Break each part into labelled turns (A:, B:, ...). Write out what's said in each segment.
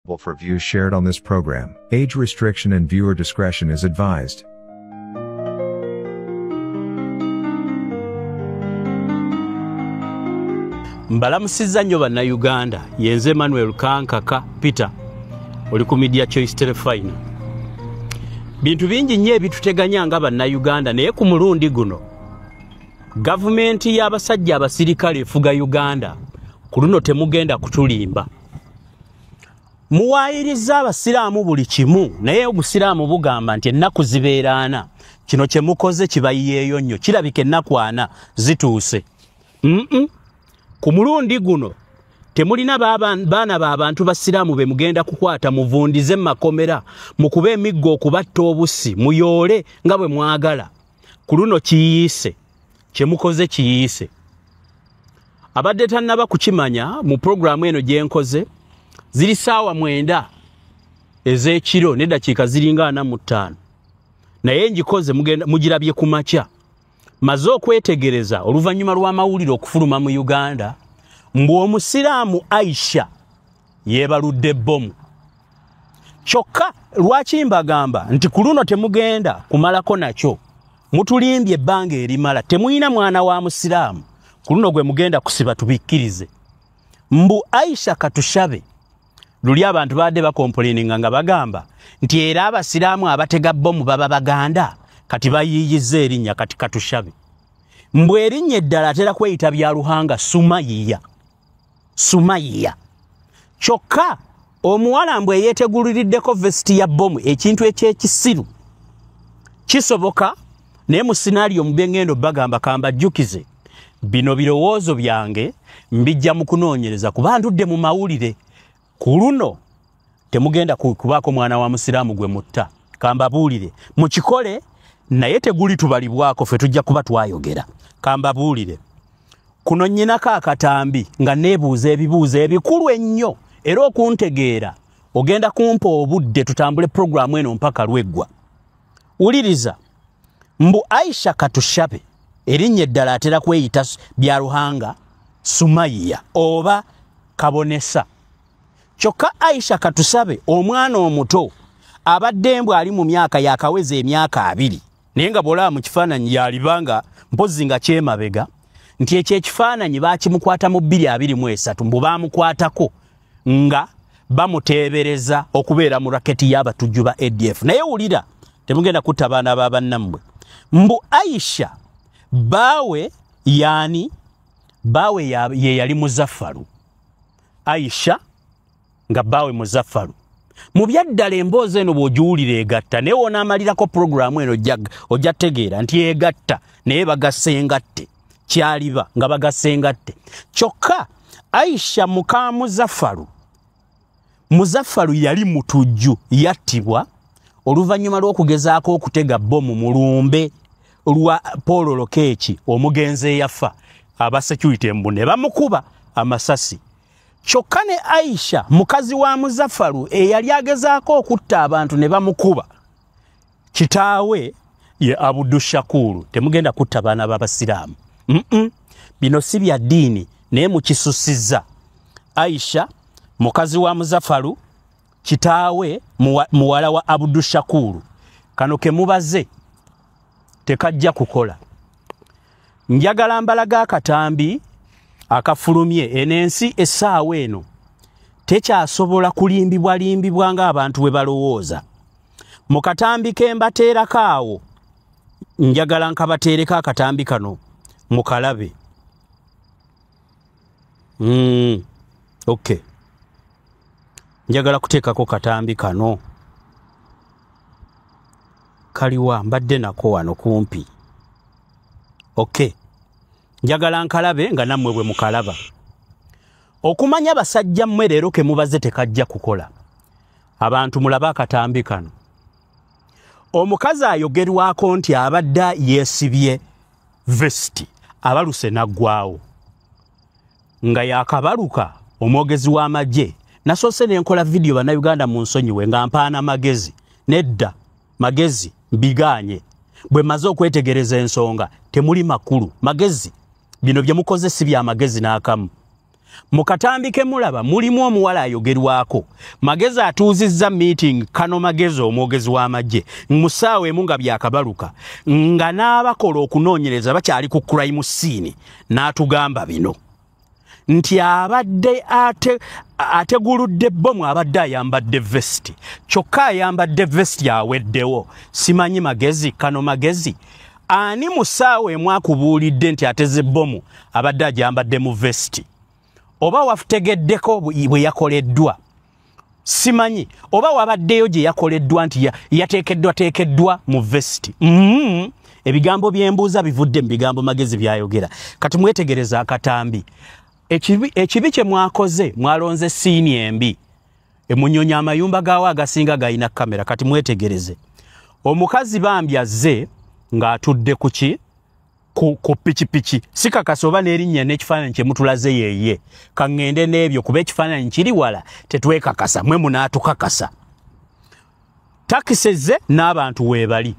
A: For views shared on this program, age restriction and viewer discretion is advised.
B: Mbalamusiza nnyo bannayuganda yenze Emmanuel Kankaka Peter oli ku Media Choice Telefine. Bintu bingi nnyo ebituteganya nga bannayuganda naye ku mulundi guno gavumenti y'abasajja abasirikale efuga Uganda ku luno temugenda kutulimba. Muwayiriza abasiraamu buli kimu naye obusiraamu bugamba nti ennaku zibeeraana kino kye mukoze kibayiyeeyo nnyo kirabika ennaku ana zituuse. Ku mulundi guno temulina baana b'abantu basiraamu be mugenda kukwata muvundize makomera mukube emiggo okubatta obusi muyoole nga bwe mwagala. Ku luno kiyiise kye mukoze kiyiise. Abadde tannaba kukimanya mu programu eno gye nkoze ziri saawa 9 ez'ekiro n'eddakiika ziringa 45 naye ngikoze mugirabye ku makya maze okwetegereza oluvannyuma lw'amawulire okufuluma mu Uganda mbu omusiraamu Aisha yeebaludde bbomu. Kyokka lwaki mbagamba nti ku luno temugenda kumalako nakyo mutulimbye ebbanga erimala temuyina mwana wa musiraamu ku luno gwe mugenda kusiba tubikkirize mbu Aisha Katushabe luli abantu badde bakomplaininga nga bagamba nti era abasiraamu abatega bbomu baba Baganda kati bayiyiza erinnya kati Katushabe mbu erinnya eddala atera kweyita bya Luhanga Sumaiya. Kyokka omuwala mbwe yeeteguliriddeko vesiti ya bbomu ekintu ekyekisiru kisoboka naye mu scenario mubengendo bagamba kambajjukize bino birowoozo byange mbijja mu kunoonyereza kuba ndudde mu mawulire ku luno temugenda kubaako mwana wa musiraamu gwe mutta kambabuulire mukikole naye teguli tubalibwako ffe tujja kuba twayogera kambabuulire kuno nnyinako akatambi nga neebuuza ebibuuzo ebikulu ennyo era okuntegeera ogenda kumpa obudde tutambule programu eno mpaka lweggwa. Wuliriza mbu Aisha Katushabe erinnya eddala atera kweyita bya Luhanga Sumaiya oba Kabonesa. Kyokka Aisha Katushabe omwana omuto abadde mbwe ali mu myaka yakaweza emyaka 2 naye nga bw'olaba mu kifaananyi yalibanga mpozi nga kyemabega nti ekyo ekifaananyi baakimukwata mu 2023 mbu baamukwatako nga bamuteebereza okubeera mu raketi y'abatujju ba ADF. Naye wulira temugenda kutta baana ba bannammwe mbu Aisha baawe yani baawe ye yali Muzaffaru Aisha nga baawe Muzaffaru mu byaddala emboozi eno bw'ogiwulira egatta naye wonaamalirako programu eno ojja tegeera nti egatta naye bagassengatte kyaliba nga bagassengatte. Kyokka Aisha muka Muzaffaru yali mutujju yattibwa oluvannyuma lw'okugezaako okutega bbomu mu lumbe lwa Paul Lokeki omugenzi eyafa aba security mbu ne bamukuba amasasi. Kyokka ne Aisha mukazi wa Muzaffaru eyali agezaako okutta abantu ne bamukuba kitaawe ye Abdul Shakur temugenda kutta baana b'abasiraamu bino si bya ddiini naye mukisusizza. Aisha mukazi wa Muzaffaru kitaawe muwala wa Abdul Shakur kano ke mubaze tekajja kukola. Njagala mbalaga akatambi akafulumye enensi essaawa eno tekyasobola kulimbibwa ng'abantu bwe balowooza. Mu katambi ke mbateerako awo njagala nkabateereko akatambi kano mukalabe. Okay. Njagala kuteekako katambi kano kaliwa mbadde nako wano kumpi. Okay. Njagala nkalabe nga nammwe bwe mukalaba. Okumanya basajja mmwe leero ke mubaze tekajja kukola. Abantu mulaba akatambi kano. Omukazi ayogerwako nti abadde yeesibye vesti abaluse naggwaawo nga yakabaluka omwogezi w'amagye nasoose nenkola video bannayuganda mu nsonyiwe nga mpaana magezi nedda magezi mbiganye bwe maze okwetegereza ensonga temuli makulu magezi bino bye mukoze si bya magezi n'akamu Mukatambike mulaba mulimu omuwala ayogerwako. Magezi atuuzizza meeting Kano Magezi omwogezi w'amagye musaawe emu nga byakabaluka nga n'abakola okunoonyereza bakyali ku crime scene n'atugamba bino nti abadde ateguludde bbomu abadde ayambadde vesti kyokka ayambadde vesti aweddewo. Simanyi Magezi, Kano Magezi ani musaawe emu akubuulidde nti ateze bbomu abadde ajambadde mu vesti? Oba wafutegeddeko bwe yakoleddwa? Simanyi. Oba wabaddeyo gye yakoleddwa nti yateekeddwa mu vesti? Ebigambo byembuuza bivudde mu bigambo Magezi byayogera. Kati mwetegereza akatambi. Ekibi kye mwakoze mwalonze siini embi. Emunyonya amayumba gaawo agasinga gayina kamera. Kati mwetegereze. Omukazi bambi azze ng'atudde ku ki? Ku pichipichi. Sikakasa oba n'erinnya n'ekifaananyi kye mutulaze yeye. Kaŋŋende n'ebyo kuba ekifaananyi kiri wala tetwekakasa. Mwe munaatukakasa. Takiseze n'abantu weebali.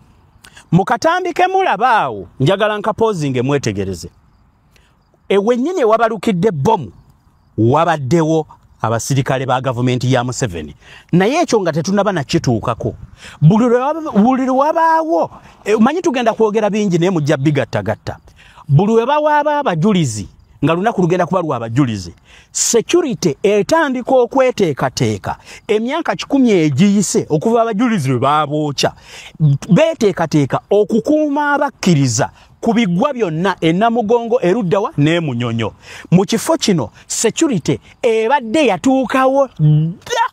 B: Mukatambike mulaba awo njagala nkapozinge mwetegereze. Ewennyini wabalukidde bbomu wabaddewo abasirikale ba gavumenti ya Museveni. Naye ekyo nga tetunaba nakituukako. Buli lwe wabaawo manyi tugenda kwogera bingi naye mujja bigattagatta. Buli lwe bawaaba abajulizi nga lunaku lugenda kuba lwa abajulizi, security etandika okweteekateeka. Emyaka 10 egiyise okuva abajulizi lwe baabookya beeteekateeka okukuuma abakkiriza ku biggwa byonna Namugongo, Eruddawa ne Munyonyo. Mu kifo kino security ebadde yatuukawo dda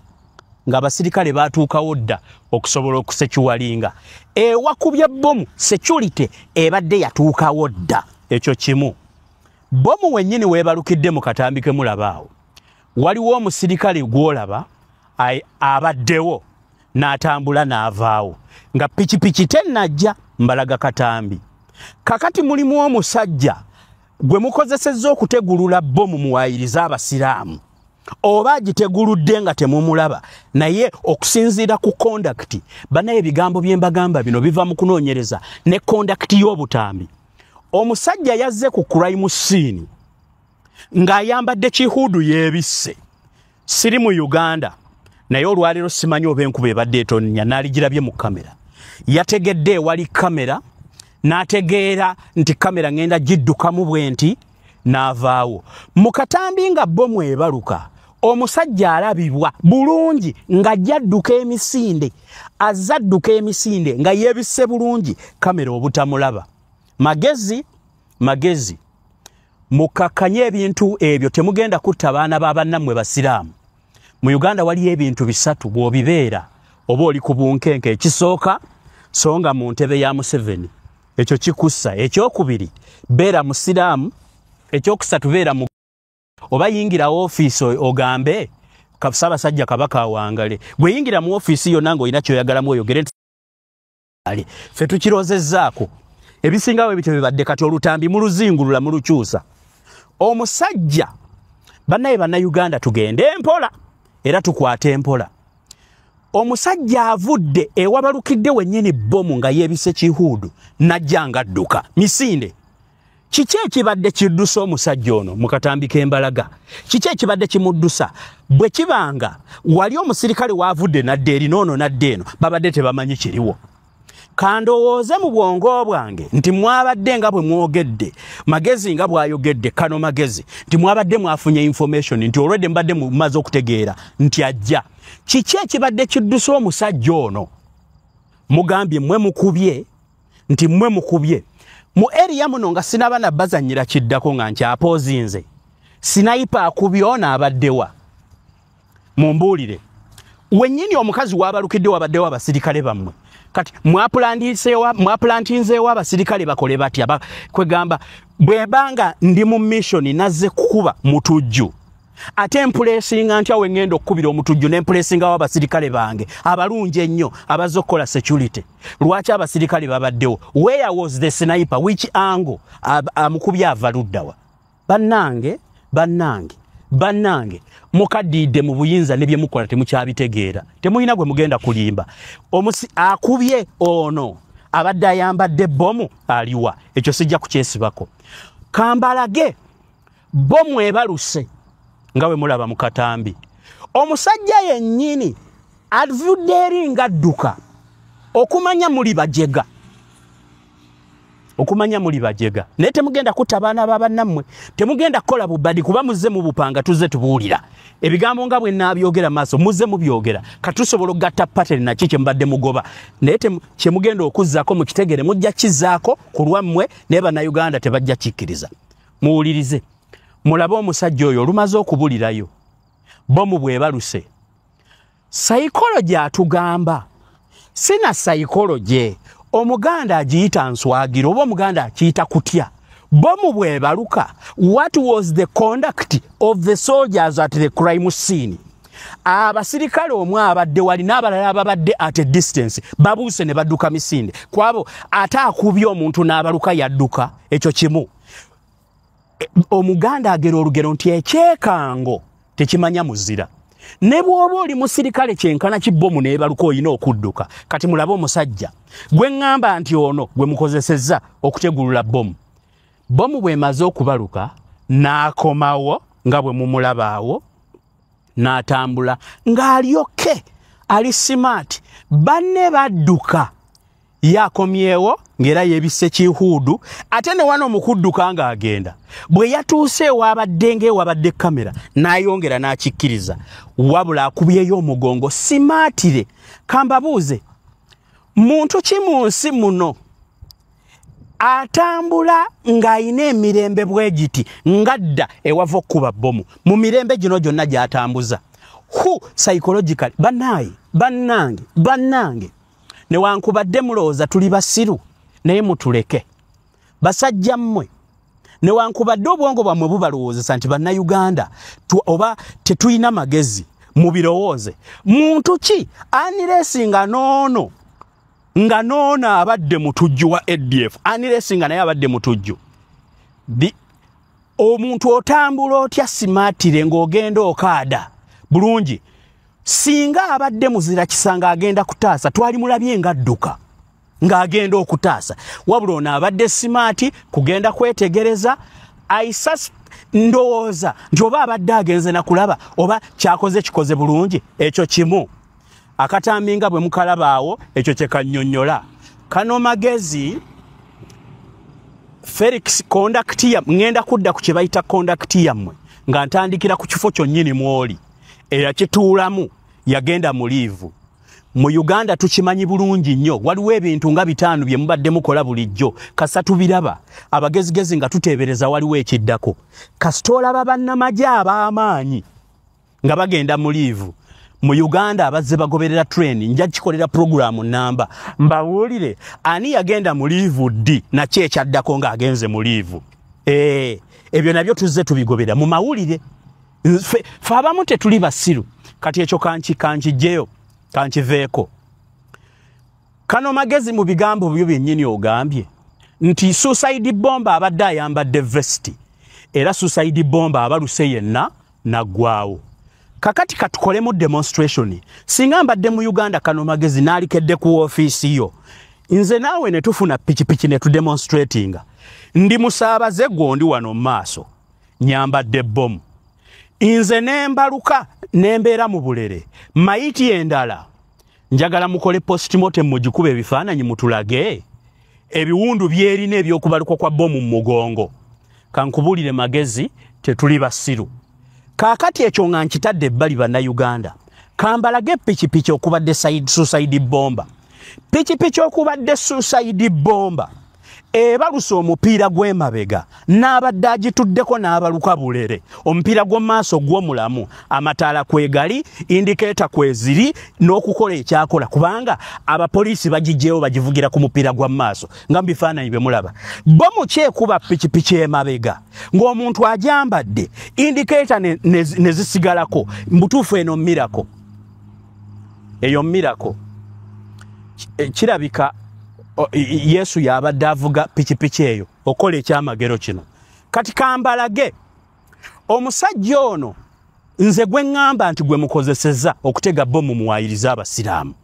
B: nga abasirikale baatuukawo dda okusobola okusekiwalinga. Ewakubya bbomu security ebadde yatuukawo dda. Ekyo kimu. Bbomu wennyini weebalukidde mukatambike mulabaawo. Waliwo omusirikale gw'olaba abaddewo n'atambula n'avaawo nga pikipiki tennajja mbalaga katambi. Kakati mulimu omusajja gwe mukozesezza okutegulula bbomu muwaayiriza abasiraamu. Oba agiteguludde nga temumulaba naye okusinziira ku conduct banaye ebigambo byembagamba bino biva mu kunoonyereza ne conduct y'obutambi. Omusajja yazze ku crime scene ng'ayambadde kihudu yeebisse. Siri mu Uganda naye olwaleero simanyi oba enkuba ebadde etonnya n'aligirabye mu kamera. Yategedde ewali kamera n'ategeera nti kamera ngenda giddukamu bwe nti n'avaawo. Mu katambi nga bbomu ebaluka omusajja alabibwa bulungi ng'ajja adduka emisinde. Azza adduka emisinde nga yeebisse bulungi kamera obutamulaba. Magezi mukakkanye ebintu ebyo temugenda kutta baana b'abannammwe basiraamu. Mu Uganda waliyo ebintu bisatu bw'obibeera oba oli ku bunkenke. Ekisooka songa mu ntebe ya Museveni. Ekyo kikussa. Ekyokubiri beera musiraamu. Ekyokusatu beera mu oba yingira ofiisi ogambe Ssaabasajja Kabaka awangale. Gwe yingira mu ofiisi yonna ng'olina ky'oyagalamu oyogere nti ffe tukirozezzaako. Ebisingawo ebityo bibadde kati olutambi muluzingulula mulukyusa. Omusajja bannaye bannayuganda tugende empola era tukwate empola. Omusajja avudde ewabalukidde wennyini bbomu nga yeebise kihuudu najja ngadduka misinde. Kiki ekibadde kiddusa omusajja ono mu katambi k'embalaga? Kiki ekibadde kimuddusa? Bwe kibanga wali omusirikale waavudde nadde eri noono nadde eno babadde tebamanyi kiriwo. Kandowooze mu bwongo bwange nti mwabadde nga bwe mwogedde Magezi nga bw'ayogedde Kano Magezi nti mwabadde mwafunye information nti olwedde mbadde mumaze okutegeera nti ajja. Kiki ekibadde kiddusa omusajja ono? Mugambye mmwe mukubye nti mmwe mukubye. Mu area muno nga sinaba na bazanyira kiddako nga nkyapoozinze. Sniper akubye ono abaddewa. Mumbuulire. Wennyini omukazi w'abalukidde wabaddewo abasirikale bammwe. Kati mwapulantinzeewo abasirikale bakole batya kwegamba bwebanga ndi mu mission nazze kukuba mutujju. Ate empulesinga ntya wengendo okukubira omutujju n'empulesinga w'abasirikale bange abalungi ennyo abazze okukola security. Lwaki abasirikale babaddewo? Where was the sniper? Which angle? Amukubye ava luddawa? Bannange mukaddiidde mu buyinza ne bye mukola temukyabitegeera. Temulina gwe mugenda kulimba. Akubye ono abadde ayambadde bbomu aliwa. Ekyo sijja kukyesibako. Kambalage bbomu ebaluse ngawe mulaba mu katambi omusajja yennyini avudde eri ngadduka okumanya muli bajega naye temugenda kutta abaana b'abannammwe temugenda kukola bubadi kuba muzze mu bupanga tuzze tubuulira ebigambo nga bwe naabyogera maaso muzze mubyogera katusobola okugatta pattern naki kye mubadde mugoba naye kye mugenda okuzzaako mu kitegere mujja kizaako ku lwammwe naye bannayuganda tebajja kikkiriza muwulirize mulabe omusajja oyo olumaze okubulirayo bomu bwebaluse psychology atugamba sina psychology omuganda agiyita nswagiro oba omuganda akiyita kutya bomu bwebaluka what was the conduct of the soldiers at the crime scene abasirikale omwe abadde wali n'abalala ababadde at a distance babuuse ne badduka misinde kwabo ate akubye omuntu n'abaluka yadduka ekyo kimu omuganda agera olugero nti ekyekango tekimanya muzira ne bw'oba oli musirikale kyenkana kibbomu n'ebaluka oyina okudduka kati mulabe omusajja gwe ŋŋamba nti ono gwe mukozesezza okutegulula bomu bw'emaze okubaluka n'akomawo nga bwe mumulabaawo n'atambula ng'alyoke ali simaati banne badduka yakomyewo ng'era yeebisse kihuudu ate ne wano mukudduka ng'agenda bwe yatuuse ewabadde kamera n'ayongera n'akikkiriza wabula akubyeyo omugongo simaatire kambabuuze muntu ki mu nsi muno atambula ng'ayina emirembe bwe giti ngadda ewava okkuba bbomu mu mirembe gino gyonna gy'atambuza psychological bannange newankubadde mulowooza tuli basiru naye mutuleke basajja mmwe newankubadde obwongo bwammwe bubalowoozesa nti bannayuganda oba tetulina magezi mubirowooze muntu ki aniresinga noono nga noono abadde mutujju wa ADF aniresinga naye abadde mutujju omuntu otambula otya simaatire ng'ogenda okaada bulungi singa abadde muzira kisanga agenda kutaasa twali mulabye ngadduka ng'agenda okutaasa wabula ono abadde simaati kugenda kwetegereza ndowooza nti oba abadde agenze nakulaba oba kyakoze kikoze bulungi ekyo kimu akatambi nga bwe mukalabaawo ekyo kye kannyonnyola kano magezi Felix kondakiti ngenda kudda ku kye bayita kondakiti yammwe nga ntandikira ku kifo kyonnyini mwoli eyakituulamu yagenda mu liivu mu Uganda tukimanyi bulungi nnyo waliwo ebintu nga 5 bye mubadde mukola bulijjo kasatu biraba abagezigezi nga tuteebereza waliwo ekiddako kasitoola bannamagye ab'amaanyi nga bagenda mu liivu mu Uganda abazze bagoberera train nja kikolera programu namba mbawulire ani yagenda mu liivu ddi nakyo ekyaddako ng'agenze mu liivu ebyo nabyo tuzze tubigobera mu mawulire fe abamu tetuli basiru kati ekyo kankijeyo kankiveeko kano magezi mu bigambo byo byennyini ogambye nti suicide bomba abadde ayambadde vesti era suicide bomba abaluse yenna naggwaawo kakati katukolemu demonstration singa mbadde mu Uganda kano magezi naalikedde ku ofiisi yo nze naawe ne tufuna pikipiki ne tudemonstratinga ndi musaabaze gwondi wano maaso nyambadde bomu nze nembaluka nembeera mu bulere mayiti endala njagala mukole postmortem mugikuba ebifaananyi mutulage ebiwundu byerina ebyokubaluka kwa bomu mu mugongo kankubulire magezi tetuli basiru kaakati ekyo nga nkitadde ebbali bannayuganda kambalage pikipiki okubadde suicide bomba pikipiki okubadde suicide bomba ebalusa omupiira gw'emabega n'abadde agituddeko n'abaluka bulere omupiira gw'omaaso gw'omulamu amataala kwegali indikeeta kweziri n'okukola ekyakola kubanga abapoliisi bagijjeewo bagivugira ku mupiira gw'amaaso nga mu bifaananyi bye mulaba bo mu kyekuba pikipiki emabega ng'omuntu agyambadde indikeeta ne zisigalako mbutuufu eno mirako eyo mirako kirabika Yesu yabadde avuga pikipiki eyo okola ekyamagero kino kati kambalage omusajja ono nze gwe ŋŋamba nti gwe mukozesezza okutega bomu muwayiriza abasiraamu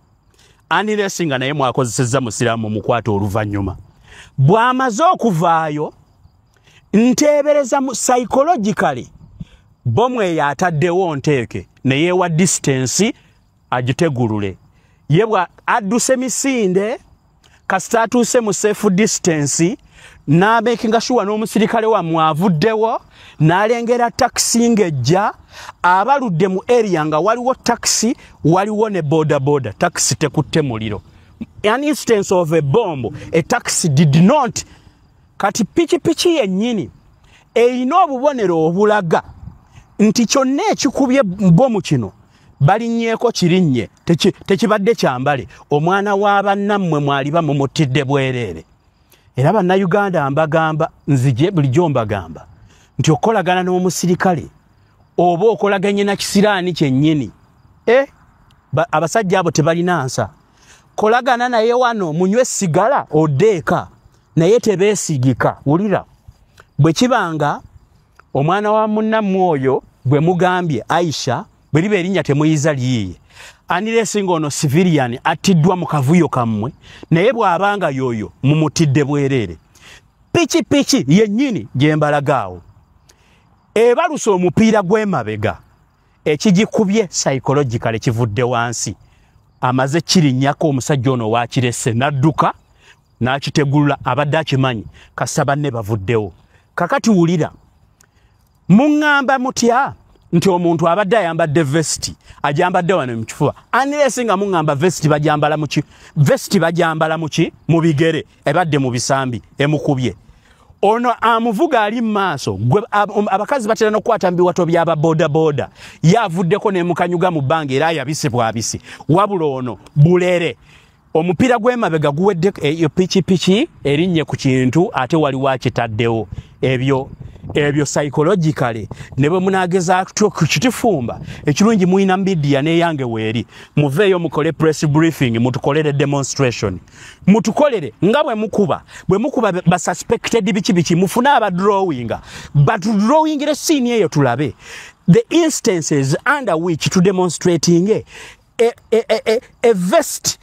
B: aniresinga naye mwakozesezza musiraamu mukwata oluvannyuma bw'amaze okuvaayo nteebereza mu psychologically bomwe yataddewo nteeke ne yewa distance agitegulule yebwa adduse misinde kasita atuuse mu safe distance n'abekinga shuwa n'omusirikale wammwe avuddewo n'alengera taxi ng'ejja abaludde mu area nga waliwo taxi waliwo ne boda taxi tekutte muliro. An instance of a bomb, a taxi did not. Kati pichi yennyini eyina obubonero obulaga nti kyonna ekikubye bomu kino balinnyeko kirinnye tekibadde kyambale omwana w'abannammwe mwaliba mumutidde bwereere. Era bannayuganda mbagamba nzije bulijjo mbagamba nti okolagana n'omusirikale oba okolaganye na kisiraani kyennyini abasajja abo tebalina nsa. Kolagana naye wano munywe sigala odeeka naye tebeesigika. Wulira bwe kibanga omwana wa munnammwe oyo bwe mugambye Aisha bwe liba erinnya temuyiza liyiye aniresinga ono civilian attiddwa mu kavuyo kammwe naye bw'abanga yoyo mumutidde bwereere. Pichi yennyini gye mbalagaawo ebalusa omupiira gw'emabega ekigikubye psychological kivudde wansi amaze kirinnyako omusajja ono waakiresse n'adduka n'akitegulula abadde akimanyi kasita banne bavuddewo. Kakati wulira muŋŋamba mutya nti omuntu abadde ayambadde vesti ajambadde wano mu kifuba aniresi nga muŋŋamba vesti bajambala muki mu bigere ebadde mu bisambi emukubye ono amuvuga ali mu maaso abakazi batera n'okukwata mu biwato by'aba boda yavuddeko ne mukanyuga mu bbanga era yabise bwabisi wabula ono bulere omupiira gw'emabega guwedde eyo pichi erinnye ku kintu ate waliwo akitaddewo ebyo psychologically ne bwe munageza kukitifumba ekirungi muina media neyange weeri muveeyo mukole press briefing mutukolere demonstration mutukolere nga bwe mukuba ba suspected biki mufuna aba drawinga but drawing the scene eyo tulabe the instances under which to demonstrating a vest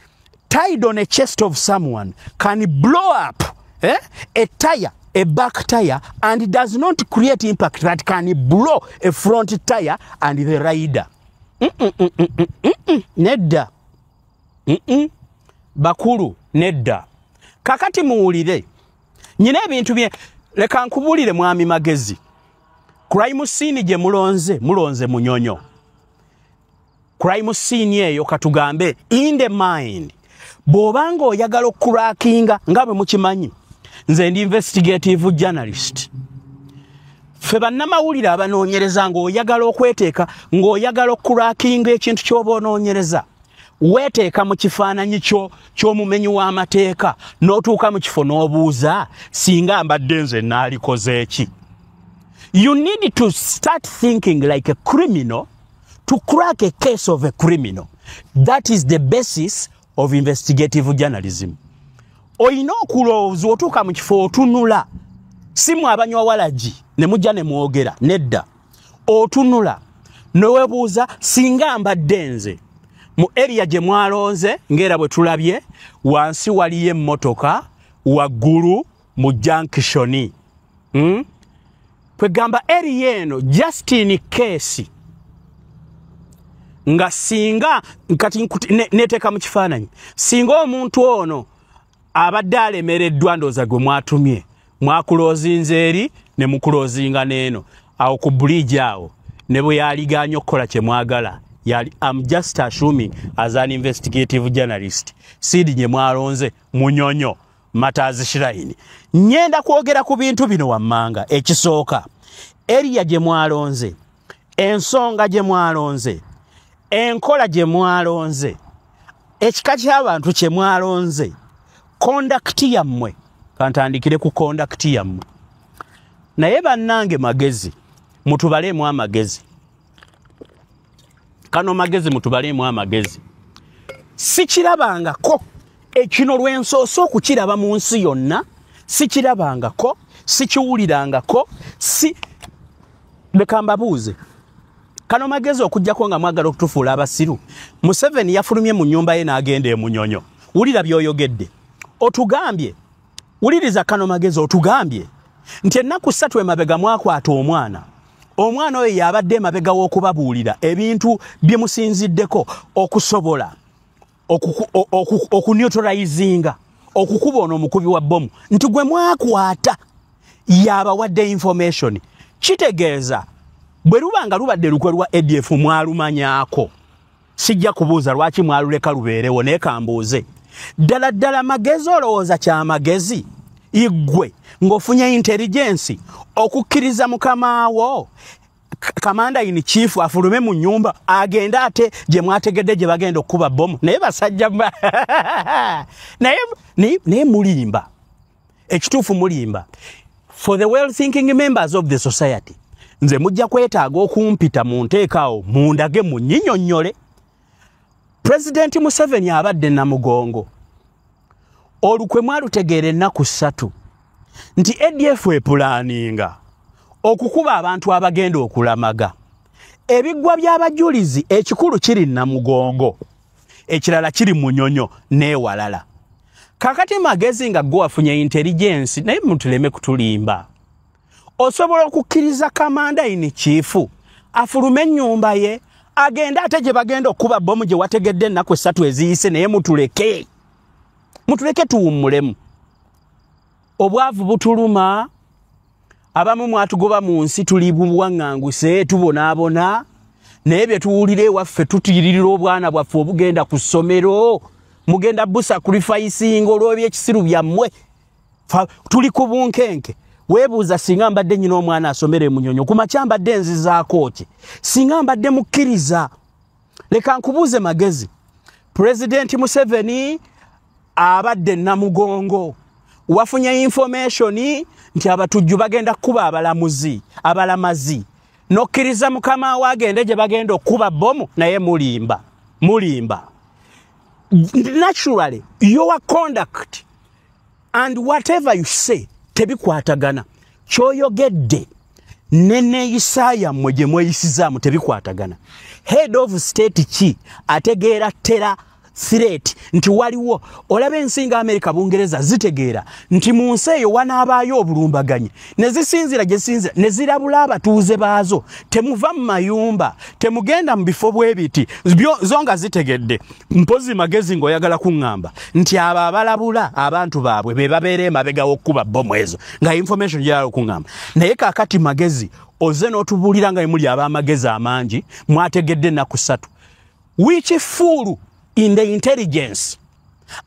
B: tied on a chest of someone can blow up a tire, a back tire, and it does not create impact that can blow a front tire and the rider. Nedda. Bakulu nedda. Kakati muwulire. Nyina ebintu bye leka nkubulire mwami magezi. Crime scene gye mulonze munyonyo. Crime scene eyo katugambe in the mind. Bw'obanga oyagala okurakinga nga bwe mukimanyi nze ndi investigative journalist ffe bannamawulire abanoonyereza ng'oyagala okweteeka ng'oyagala okurakinga ekintu ky'oba onoonyereza weeteeka mu kifaananyi ky'omumenyi w'amateeka n'otuuka mu kifo n'obuuza singa mbadde nze naalikoze eki. You need to start thinking like a criminal to crack a case of a criminal. That is the basis of investigative journalism. Oyina okulowooza otuuka mu kifo otunula simu abanywa walagi ne mujja ne mwogera nedda otunula newebuuza singa mbadde nze mu area gye mwalonze ng'era bwe tulabye wansi waliyo emmotoka waggulu mu junction kwegamba area eno just in case nga singa kati neteeka mu kifaananyi singa omuntu ono abadde alemereddwa ndooza gwe mwatumye mwakuloozinze eri ne mukuloozinga n'eno awo ku bridge awo ne bwe yaliganye okukola kye mwagala I'm just assuming as an investigative journalist sidi nye mwalonze munyonyo Matazi Shrine nyenda kwogera ku bintu bino wammanga ekisooka area gye mwalonze ensonga gye mwalonze enkola gye mwalonze ekika ky'abantu kye mwalonze conduct yammwe kantandikire ku conduct yammwe naye bannange magezi mutubaleemu amagezi kano magezi mutubaleemu amagezi sikirabangako ekino lwensoosa okukiraba mu nsi yonna sikirabangako sikiwulirangako leka mbabuuze kano magezi okujjako nga mwagala okutufuula abasiru Museveni yafulumye mu nnyumba ye n'agenda emunyonyo wulira by'oyogedde otugambye wuliriza kano magezi otugambye nti ennaku 3 emabega mwakwata omwana omwana oyo yabadde mabega w'okubabuulira ebintu bye musinziddeko okusobola okuneutralizinga okukuba ono omukubi wa bomu nti gwe mwakwata yabawadde information kitegeeza bwe lubanga lubadde lukwe lwa ADF mwalumanyako sijja kubuuza lwaki mwaluleka lubeerewo naye kambuuze ddala magezi olowooza kya magezi igwe ng'ofunye intelligence okukkiriza mukamaawo kamanda in chief afulume mu nyumba agenda ate gye mwategedde gye bagenda okuba bomu naye basajja naye mulimba ekituufu mulimba for the well thinking members of the society nze mujja kwetaaga okumpita mu nteekaawo mundage mu nnyinnyonnyole President Museveni abadde namugongo olukwe mwalutegeera ennaku 3 nti ADF epulaninga okukuba abantu abagenda okulamaga ebiggwa by'abajulizi ekikulu kiri namugongo ekirala kiri munyonyo n'ewalala kakati magezi nga gwe wafunye intelligence naye mutuleme kutulimba osobola okukkiriza kamanda in chief afulume ennyumba ye agenda ate gye bagenda okuba bomu gye wategedde ennaku 3 eziyise naye mutuleke tuwummulemu obwavu butuluma abamu mwatugoba mu nsi tuli buwaŋŋanguse tubonaabona naye bye tuwulira ewaffe tutiiririra obwana bwaffe obugenda ku ssomero mugenda busacrificinga olw'ebyekisiru byammwe tuli ku bunkenke weebuuza singa mbadde nyina omwana asomere munyonyo ku makya mbadde nzizaako ki singa mbadde mukkiriza leka nkubuuze magezi President Museveni abadde namugongo wafunye information nti abatujju bagenda kuba abalamazi nokkiriza mukama wagende gye bagenda okuba bomu naye mulimba naturally your conduct and whatever you say tebikwatagana kyoyogedde neneeyisa yammwe gye mweyisizaamu tebikwatagana head of state ki ategeera tera threat nti waliwo olaba ensinga Amerika Bungereza zitegeera nti mu nsi eyo wanaabaayo obulumbaganyi ne zisinzira gye zisinzira ne zirabula abatuuze baazo temuva mu mayumba temugenda mu bifo bw'ebiti zonga zitegedde mpozi magezi ng'oyagala kuŋŋamba nti abo abalabula abantu baabwe be babeera emabega w'okkuba bomu ezo nga information gyeyala okuŋŋamba naye kaakati magezi oze n'otubuulira nga muli ab'amagezi amangi mwategedde ennaku 3 which fool in the intelligence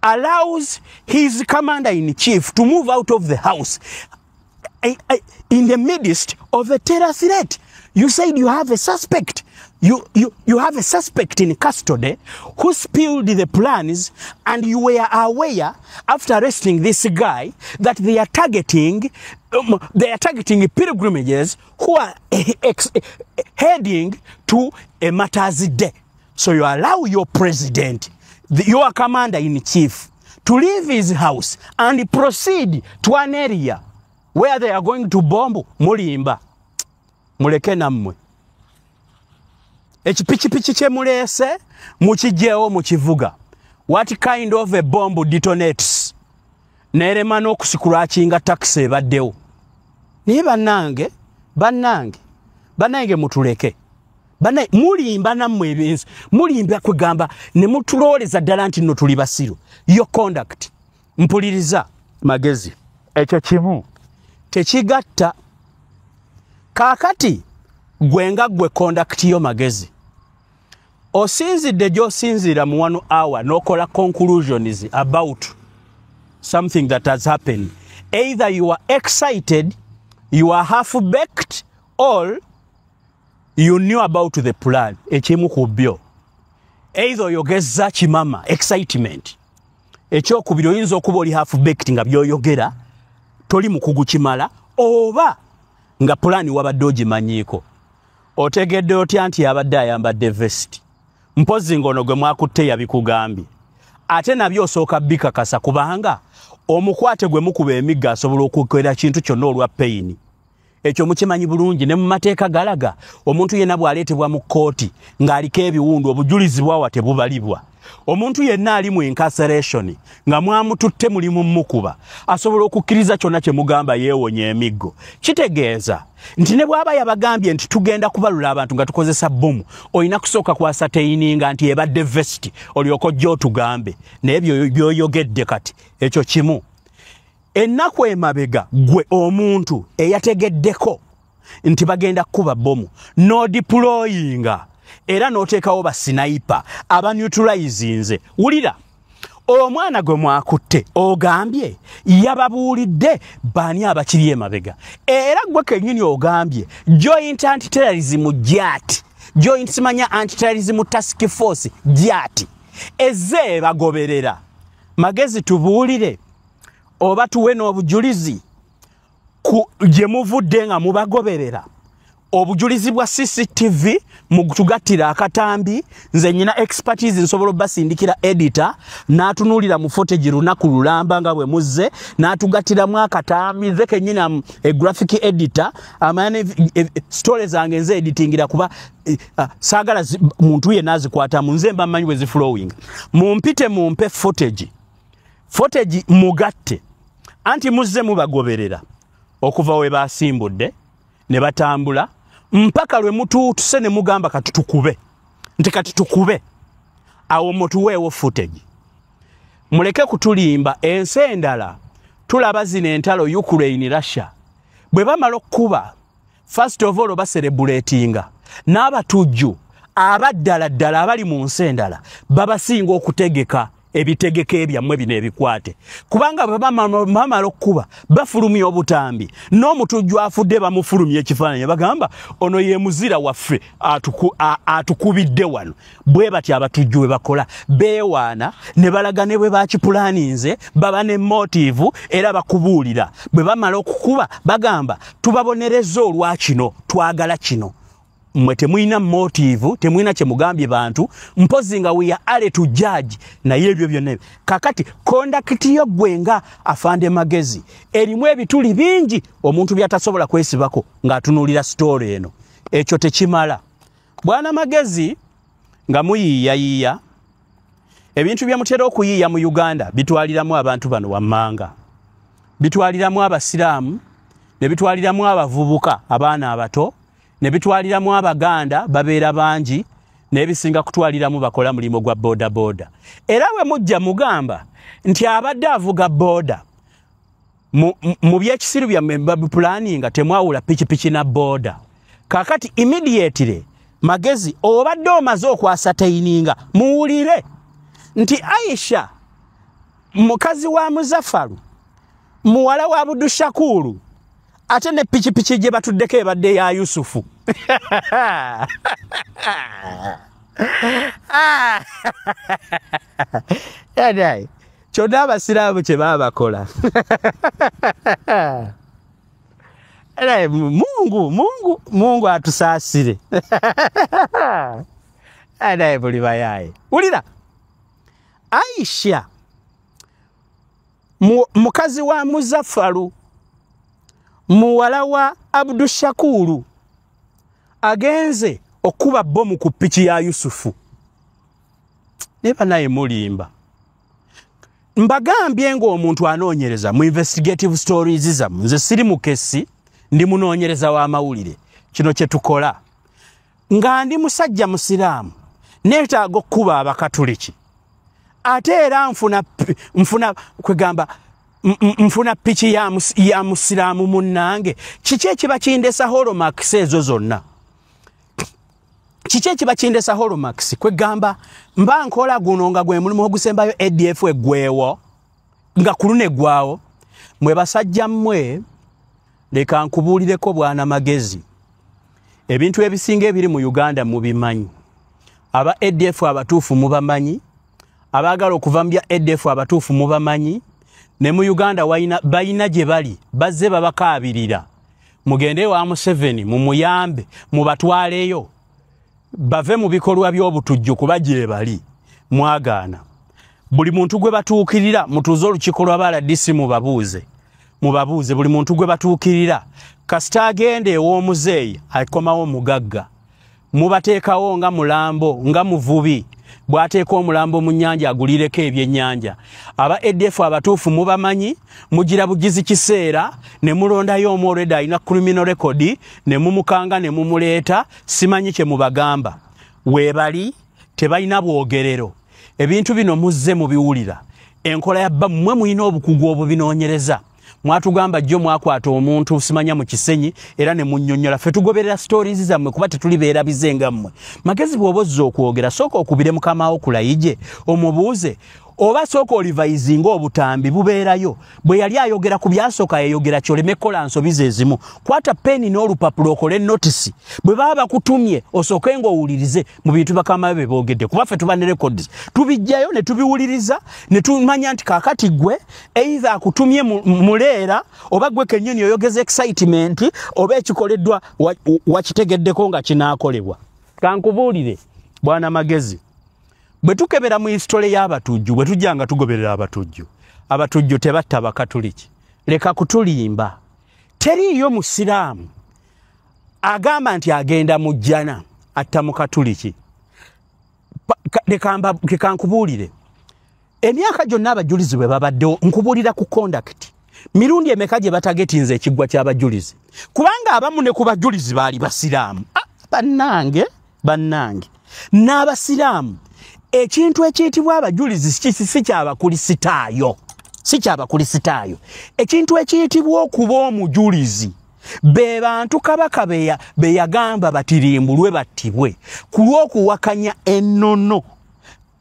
B: allows his commander-in-chief to move out of the house in the midst of a terror threat. You said you have a suspect. You have a suspect in custody who spilled the plans, and you were aware after arresting this guy that they are targeting pilgrimages who are heading to a Matters Day. So you allow your president, your commander-in-chief, to leave his house and proceed to an area where they are going to bomb mulimba. Muleke nammwe. Ekipichipichi kye muleese mukijjeewo mukivuga. What kind of a bomb detonates? Nerema n'okusikulakinga taxi ebaddewo. Naye bannange mutuleke. Bana mulimba nammwe ebintu mulimba kwegamba ne mutulooleza ddala nti nno tuli basiru your conduct mpuliriza magezi ekyo kimu tekigatta kaakati gwe conduct yo magezi osinzidde gy'osinziira mu 1 hour n'okola conclusions about something that has happened either you are excited you are half-baked or you knew about the plan ekimu ku byo either oyogeza kimama excitement ekyokubiri oyinza okuba oli half-baked nga byoyogera toli mukugu kimala oba nga plan wabadde ogimanyiiko otegedde otya nti yabadde ayambadde vest mpozi ngono gwe mwakutte yabikugambye ate nabyo osooka bikakasa kubanga omukwate gwe mukuba emigga asobola okukwera kintu kyonna olwa pain ekyo mukimanyi bulungi ne mu mateeka galaga omuntu yenna bw'aleetebwa mu kkooti ng'aliko ebiwundu obujulizi bwawa tebubalibwa. Omuntu yenna ali mu incarceration nga mwamututte mulimu mukuba asobola okukkiriza kyonna kye mugamba yeewonya emiggo. Kitegeeza nti ne bw'aba yabagambye nti tugenda kubalula abantu nga tukozesa bbomu olina kusooka kwasateininga nti ebadde vesti olyoka ojja otugambe n'ebyo by'oyogedde kati ekyo kimu. Ennaku emabega gwe omuntu eyategeddeko nti bagenda kuba bbomu no deployinga era n'oteekawo basiniper aba neutralizinze. Wulira omwana gwe mwakutte ogambye yababuulidde baani abakiri emabega era gwe kennyini ogambye joint anti-terrorism JAT joint simanya anti-terrorism task force JAT ezze bagoberera. Magezi tubuulire oba tuwe n'obujulizi gye muvudde nga mubagoberera obujulizi bwa CCTV mutugattira akatambi. Nze nyina expertise nsobola basindikira editor n'atunuulira mu footage lunaku lulamba nga bwe muzze n'atugattiramu akatambi. Nze kennyina graphic editor amane stories zange nze editingira kuba saagala muntu yenna azikwatamu nze mba mmanyi bwe ziflowing. Mumpe footage mugatte anti muzze mubagoberera okuva we basimbudde ne batambula mpaka lwe mutuutuse ne mugamba katutukube nti katutukube awo mutuweewo footage. Muleke kutulimba ensi endala tulaba zino entalo Ukraine Russia bwe bamala okuba first of all baserebulatinga n'abatujju abaddala abali mu nsi endala babasinga okutegeka ebitegeke ebyammwe bino ebikwate kubanga bamala okuba bafulumya obutambi n'omutujju afudde bamufulumya ekifaananyi bagamba ono ye muzira waffe atukubidde wano. Bwe bati abatujju bwe bakola beewaana ne balaga ne bwe bakipulaninze baba ne motive era bakubuulira. Bwe bamala okukuba bagamba tubabonereza olwa kino twagala kino. Mwe temwina motive temwina kye mugambye bantu mpozi nga we are to judge na yebyo byonna. Kakati conduct yo gwenga afande Magezi erimu ebituli bingi omuntu byatasobola kwesibako ng'atunuulira story eno. Ekyo tekimala bwana Magezi nga muyiiya ebintu bya mutera okuyiiya mu Uganda bitwaliramu abantu bano wammanga, bitwaliramu abasiraamu ne bitwaliramu abavubuka abaana abato ne bitwaliramu abaganda babeera bangi n'ebisinga kutwaliramu bakola mulimo gwa boda. Era we mujja mugamba nti abadde avuga boda mu byekisiru bya member planning temwawula pikipiki na boda. Kakati immediately Magezi obadde omaze okwasateininga muwulire nti Aisha mukazi wa Muzaffaru muwala wa Abdul Shakuru ate ne pikipiki gye batuddeko ebadde ya Yusufu. Yadai kyonna abasiraamu kye baba bakola. Mungu atusaasire. Yadai buli bayaye. Wulira Aisha mukazi wa Muzaffaru muwala wa Abdul Shakuru agenze okuba bomu ku piki ya Yusufu. Neba naye mulimba. Mbagambye ng'omuntu anoonyereza mu investigative stories zammwe. Nze siri mu kesi ndi munoonyereza wa mawulire. Kino kye tukola. Nga ndi musajja musiraamu neetaaga okuba abakatuliki. Ate era nfuna piki ya musiraamu munnange. Kiki ekiba kindesa holomax ezo zonna? Kiki ekiba kindesa holomax? Kwegamba mba nkola guno nga gwe mulimu ogusembayo ADF eggweewo nga kulune gwawo. Mwe basajja mmwe leka nkubuulireko bwana Magezi. Ebintu ebisinga ebiri mu Uganda mubimanyi. Aba ADF abatuufu mubamanyi. Abaagala okuva mu bya ADF abatuufu mubamanyi. Ne mu Uganda bayina gye bali bazze babakaabirira. Mugende wa Museveni mumuyambe mubatwaleyo bave mu bikolwa by'obutujju kuba gye bali mwagaana. Buli muntu gwe batuukirira mutuuze olukiiko lwa RDC mubabuuze mubabuuze buli muntu gwe batuukirira kasita agende ew'omuzeeyi akomawo mugagga mubateekawo nga mulambo nga muvubi bw'ateeka omulambo mu nnyanja agulireko ebyennyanja aba EDF abatuufu mubamanyi mugira bugizi kiseera ne mulondayo omworeda alina criminal record ne mumukanga ne mumuleeta simanyi kye mubagamba weebali tebalina bwogerero ebintu bino muzze mubiwulira enkola ya bba mmwe mulina obukugu obubinoonyereza mwatugamba jjo mwakwata omuntu simanya mu kisenyi era ne munnyonnyola ffe tugoberera stories zammwe kuba tetulibeera bizenga mmwe magezi bw'obozza okwogera sooka okubire mukamawo kulayije omubuuze oba sooka olivayizinga obutambi bubeerayo bwe yali ayogera ku byasooka yayogera kyoleme kola nsobizo ezimu kwata peni n'olupapula okole notisi bwe baba bakutumye osooke ng'owulirize mu bintu bakama be boogedde kuba ffe tuba ne records tubijjayo ne tubiwuliriza ne tumanya nti kaakati gwe either akutumye muleera oba gwe kennyini oyogeza excitement oba ekikoleddwa wakitegeddeko nga kinaakolebwa kankubuulire bwana magezi bwe tukebera mu history y'abatujju bwe tujjanga tugoberera abatujju tebatta bakatuliki leka kutulimba teriiyo musiraamu agamba nti agenda mu jjana atta mu katuliki leka nkubuulire emyaka gyonna abajulizi bwe babaddewo nkubuulira ku conduct mirundi emeka gye batagetinze ekiggwa ky'abajulizi kubanga abamu ne ku bajulizi baali basiraamu bannange n'abasiraamu ekintu ekiyitibwa abajulizi si kyabakulisitaayo ekintu ekiyitibwa okuba omujulizi be bantu kabaka be yagamba batirimbulwe battibwe ku lw'okuwakanya ennono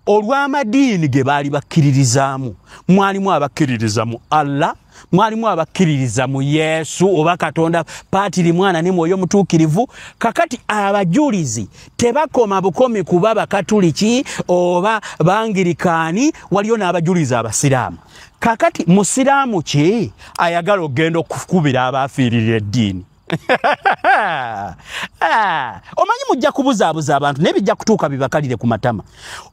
B: olw'amadiini ge baali bakkiririzaamu mwalimu abakkiririza mu Allah mwalimu abakkiririza mu Yesu oba Katonda Paatiri Mwana ne Mwoyo Mutuukirivu kakati abajulizi tebakoma bukomi kuba bakatuliki oba bangirikaani waliyo n'abajulizi abasiraamu kakati musiraamu ki ayagala ogenda okukubira abaafiirira eddiini omanyi mujja kubuzaabuza abantu nebijja kutuuka bibakalire ku matama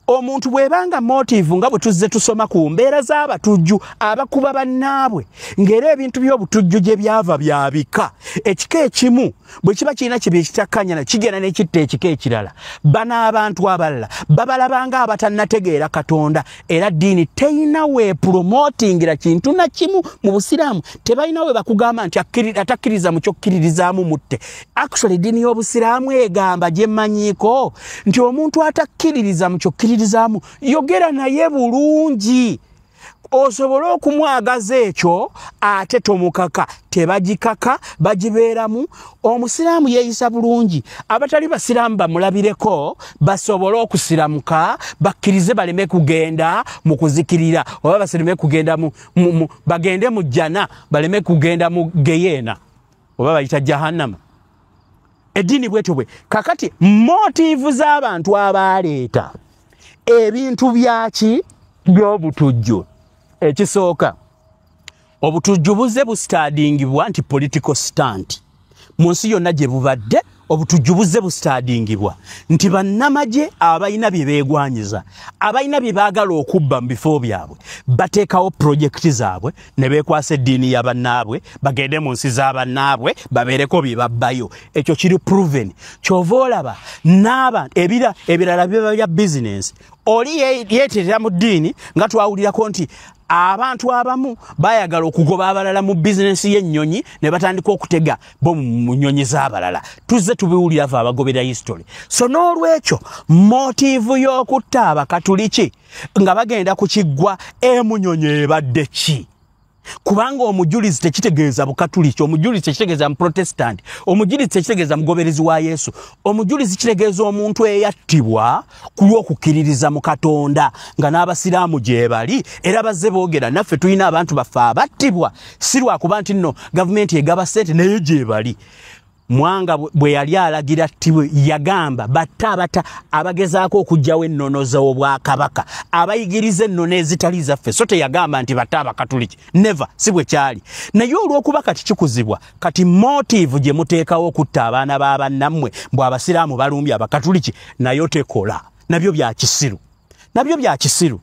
B: omuntu bwebanga motive nga bwe tuzze tusoma ku mbeera z'abatujju abakuba bannaabwe ng'era ebintu by'obutujju gye byava byabika ekika ekimu bwe kiba kirina kibi ekitakkanyana kigenda n'ekitta ekika ekirala bano abantu abalala babalabanga abatannategeera Katonda era ddiini teyina weepromotingira kintu na kimu mu busiraamu tebalina we bakugamba nti atakkiriza mu kyokkiririzaamu mutte actually ddiini y'obusiraamu egamba gye mmanyiiko nti omuntu atakkiririza mu kyokkiririzaamu yogera naye bulungi osobole okumwagaza ekyo ate tomukaka tebagikaka bagibeeramu omusiraamu yeeyisa bulungi abatali basiraamu bamulabireko basobole okusiramuka bakkirize baleme kugenda mu kuzikirira oba basileme kugenda bagende mu jjana baleme kugenda mu geyeena oba bayita jahannama eddiini bwetyo bwe kakati motivu z'abantu abaleeta ebintu byaki by'obutujju ekisooka obutujju buzze bustadingibwa nti political stand mu nsi yonna gye bubadde obutujju buzze bustadingibwa nti bannamagye abalina bye beegwanyiza abalina bye baagala okubba mu bifo byabwe bateekawo projekiti zaabwe ne beekwasa eddiini ya bannaabwe bagende mu nsi z'abannaabwe babeereko bye babbayo ekyo kiri proven kyova olaba n'abantu ebirala biba bya bizinensi oli yeeterera mu ddiini nga twawulirako nti abantu abamu bayagala okugoba abalala mu bizinensi y'ennyonyi ne batandika okutega bo mu nnyonyi z'abalala tuzze tubiwulira fe abagobera history so n'olwekyo motivu y'okutta abakatuliki nga bagenda ku kiggwa emunyonyi ebadde ki kubanga omujulizi tekitegeeza bukatuliki omujulizi tekitegeeza muprotestant omujulizi tekitegeeza mugoberezi wa Yesu omujulizi kitegeeza omuntu eyattibwa ku lw'okukkiririza mu Katonda nga n'abasiraamu gye bali era bazze boogera naffe tulina abantu baffe abattibwa si lwakuba nti nno gavumenti egaba ssente naye gye bali Mwanga bwe yali alagira ttibwe yagamba batta abagezaako okugyawo ennono z'obwakabaka abayigiriza ennono ezitali zaffe so teyagamba nti batta abakatuliki never si bwe kyali naye olw'okuba kati kikuzibwa kati motive gye muteekawo okutta abaana b'abannammwe mbw abasiraamu balumbye abakatuliki nayo tekola nabyo bya kisiru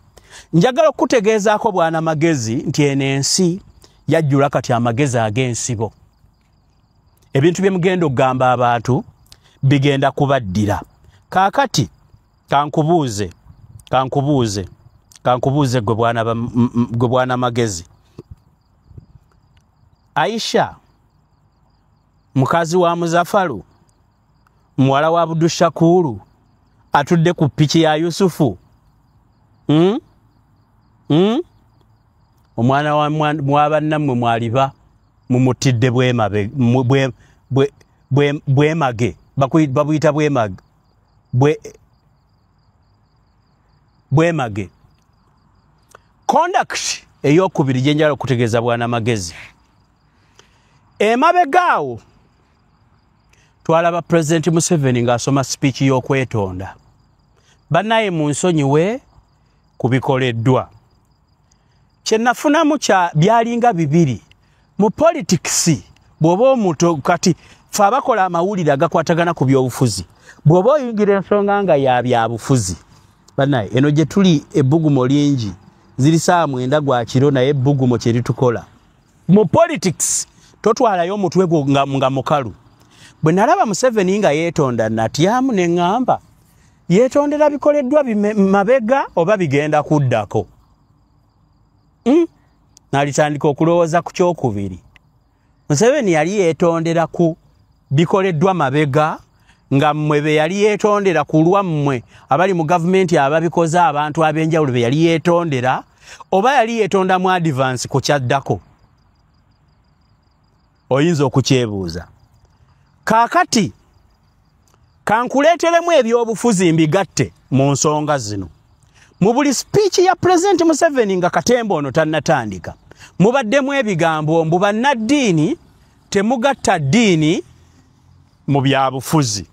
B: njagala okutegeezaako bwana magezi nti eno ensi yajjula kati amagezi ag'ensibo. Ebintu bye mugenda okugamba abantu bigenda kubaddira. Kaakati kankubuuze gwe bwana magezi. Aisha mukazi wa Muzafaru muwala wa Abdul Shakuru atudde ku piki ya Yusufu. Omwana wa mwabannammwe mwaliba mumutidde bwemage babuyita bwemage. Conduct ey'okubiri gye njala okutegeeza bwana magezi. Emabegaawo twalaba President Museveni ng'asoma speech y'okwetonda. Bannaye mu nsonyiwe kubikoleddwa. Kye nafunamu byalinga bibiri. Mu politics bw'oba omuntu kati ffe abakola amawulire agakwatagana ku by'obufuzi. Bw'oba oyingira ensonga nga ya byabufuzi. Bannaye eno gye tuli ebbugumo lingi ziri saa 9 gwa kiro naye ebbugumo kye litukola. Mu politics totwalayo omutwe nga mukalu. Bwe nalaba Museveni nga yeetonda natyamu ne ŋŋamba yeetondera bikoleddwa mabega oba bigenda kuddako. Nalitandika okulowooza ku kyokubiri. Museveni yali yeetondera ku bikoleddwa mabega nga mmwe be yali yeetondera ku lwammwe abali mu gavumenti ababikoze abantu ab'enjawulo be yali yeetondera oba yali yeetonda mu advance ku kyaddako. Oyinza okukyebuuza. Kaakati kankuleeteremu ebyobufuzi mbigatte mu nsonga zino. Mu buli speech ya President Museveni nga katembo ono tannatandika mubaddemu ebigambo mbu bannaddiini temugatta ddiini mu byabufuzi.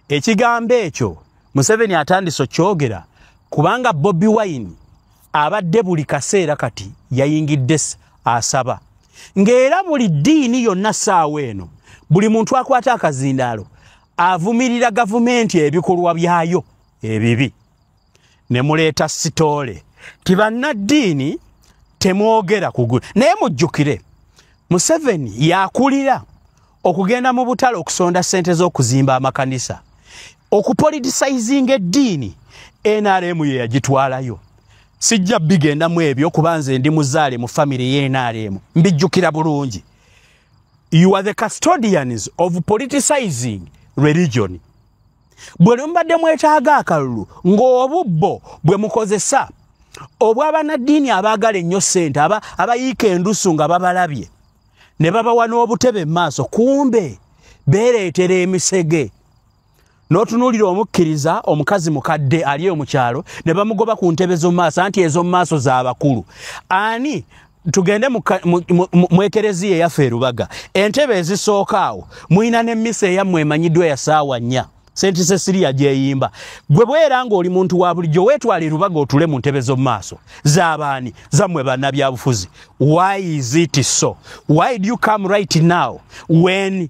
B: Ekigambo ekyo Museveni atandise okyogera kubanga Bobi Wine abadde buli kaseera kati yayingidde asaba. Ng'era buli ddiini yonna ssaawa eno buli muntu akwata akazindaalo avumirira gavumenti ebikolwa byayo ebibi. Ne muleeta sitoole ti bannaddiini temwogera kugulu. Naye mujjukire Museveni yakulira okugenda mu butale okusonda ssente z'okuzimba amakanisa. Okupoliticizing eddiini NRM ye yagitwalayo. Sijja bigenda mu ebyo kubanze ndi muzaale mu family ye NRM. Mbijjukira bulungi. You are the custodians of politicizing religion. Bwe mbadde mwetaaga akalulu ng'obubbo bwe mukozesa obw'abannaddiini abaagala ennyo ssente abayiika endusu nga babalabye ne babawa n'obutebe mu maaso kumbe beereetera emisege. N'otunuulira omukkiriza omukazi mukadde ali mu kyalo ne bamugoba ku ntebe z'omu maaso anti ez'omu maaso z'abakulu. Ani tugende mu ekereziya eyaffe Rubaga entebe ezisooka awo muyina n'emmisa eyammwe emanyiddwa ya ssaawa 4 Senti Cecilia gyeyimba. Gwe bwera ng'oli muntu wa bulijjo weetwale Rubaga otule mu ntebe z'omu maaso z'abaani zammwe bannabyabufuzi. Why is it so? Why do you come right now when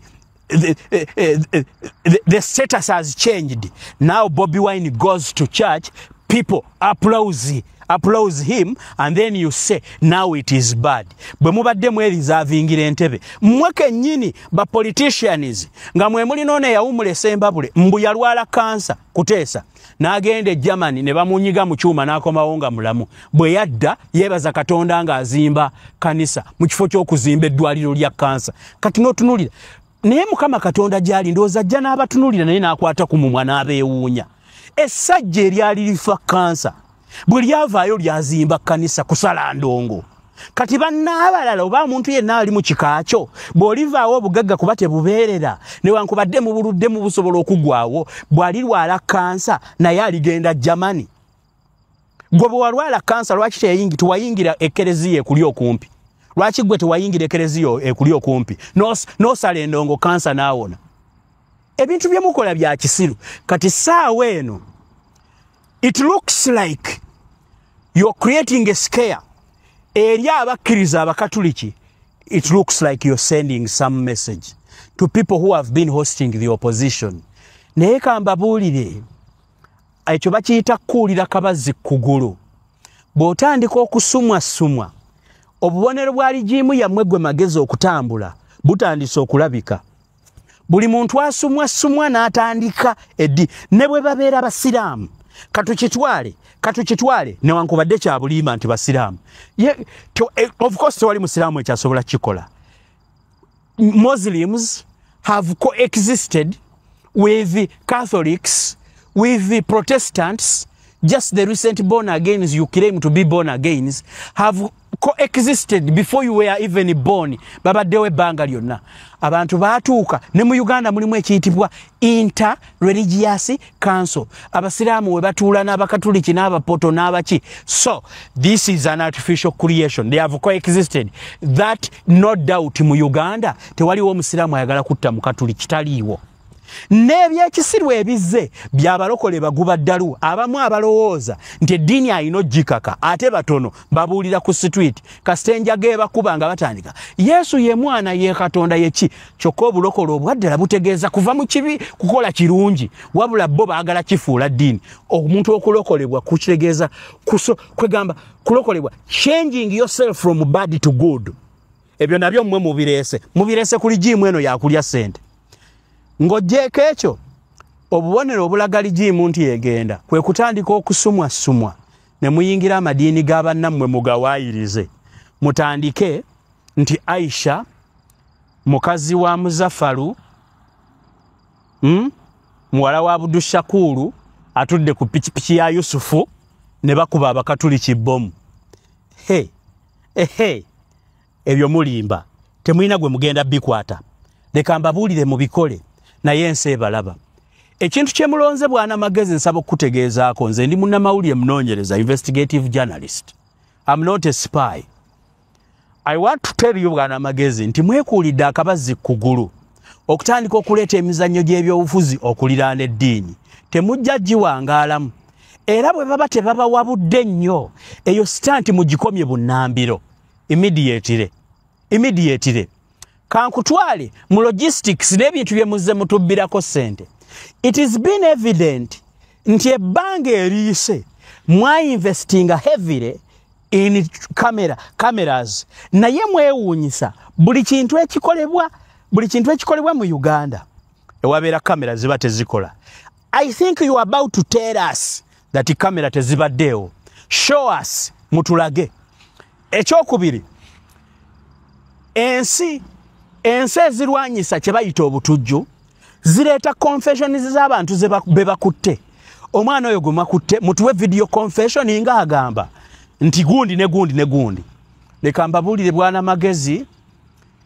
B: the status has changed? Now Bobi Wine goes to church, people applause him, and then you say now it is bad. Bwe mubadde mwerizavingira entebe mmwe kennyini ba politicians nga mwe muli none yawumule Sembabule mbu yalwala kansa kuteesa n'agenda e Germany ne bamunyiga mu kyuma n'akomawo nga mulamu. Bwe yadda yeebaza Katonda nga azimba kanisa mu kifo ky'okuzimba eddwaliro lya kansa. Kati n'otunuulira naye Mukama Katonda gy'ali ndowooza ajja n'abatunuulira naye n'akwata ku mumwa n'abeewuunya. Essajja eryali lifa kansa bwe lyavaayo lyazimba kanisa kusala ndongo. Kati bannaabalala oba omuntu yenna ali mu kika kyo bw'olivaawo obugagga kuba tebubeerera newankubadde mu buludde mu busobola okugwawo bw'alirwala kansa naye aligenda Germany. Gwe bwe walwala kansa lwaki tewayingira ekereziya ekuli okumpi? Lwaki gwe tewayingira ekereziya ekuli okumpi n'osala endongo kansa n'awona? Ebintu bye mukola bya kisiru. Kati ssaawa eno it looks like you're creating a scare. Eri abakkiriza abakatuliki, it looks like you're sending some message to people who have been hosting the opposition. Naye kambabuulire ekyo bakiyita kuulira kabazzi kugulu. Bw'otandika okusumwasumwa obubonero bwa ligimu yammwe gwe magezi okutambula butandise okulabika. Buli muntu asumwa n'atandika eddi ne bwe babeera basiraamu katukitwale newankubadde kya bulimba nti basiraamu. Of course tewali musiraamu ekyasobola kikola. Muslims have coexisted with Catholics, with Protestants. Just the recent born agains you claim to be born agains have coexisted before you were even born. Babaddewo ebbanga lyonna. Abantu baatuuka ne mu Uganda mulimu ekiyitibwa Inter-Religious Council. Abasiraamu we batuula n'abakatuliki n'abapoto n'abaki. So this is an artificial creation. They have coexisted. That no doubt mu Uganda tewaliwo omusiraamu ayagala kutta mukatuliki taliiwo. N'ebyekisiru ebizze byabalokole baguba ddalu abamu abalowooza nti eddiini alina ogikaka ate batono babuulira ku street kasitenja geebakuba nga batandika Yesu ye mwana ye Katonda yeki kyokka obulokole obwaddala butegeeza kuva mu kibi kukola kirungi wabula bo baagala kifuula ddiini. Omuntu okulokolebwa kukitegeeza kwegamba kulokolebwa changing yourself from bad to good. Ebyo nabyo mmwe mubirese kuli jimu eno yakulya sente. Ng'ogyeko ekyo obubonero obulaga ligimu nti egenda kwe kutandika okusumwa ne muyingira amadiini g'abannammwe mugawaayirize. Mutandike nti Aisha mukazi wa Muzaffaru muwala wa Abdul Shakuru atudde ku pikipiki ya Yusufu ne bakuba abakatuliki bbomu. Ebyo mulimba temulina gwe mugenda bikwata. Leka mbabuulire mu bikole naye ensi ebalaba. Ekintu kye mulonze bwana magezi nsaba okutegeezaako nze ndi munnamawulire munoonyereza, investigative journalist. I'm not a spy. I want to tell you bwana magezi nti mwekuulidde akabazzi kugulu okutandika okuleeta emizannyo gy'ebyobufuzi okuliraana eddiini. Temujja giwangaalamu. Era bwe baba tebabawabudde nnyo eyo sitanti mugikomye bunnambiro. Immediately. Kankutwale mu logistics n'ebintu bye muzze mutubbirako sente. It is been evident nti ebbanga eriise investinga heavily in cameras naye mwewuunyisa buli kintu ekikolebwa mu Uganda ewabeera kamera ziba tezikola. I think you are about to tell us that kamera tezibaddeewo. Show us, mutulage. Ekyokubiri, ensi ezirwanyisa kye bayita obutujju zireeta confessions z'abantu be bakutte. Omwana oyo gwe makutte mutuwe video confession nga agamba nti gundi ne gundi. Leka mbabuulire bwana magezi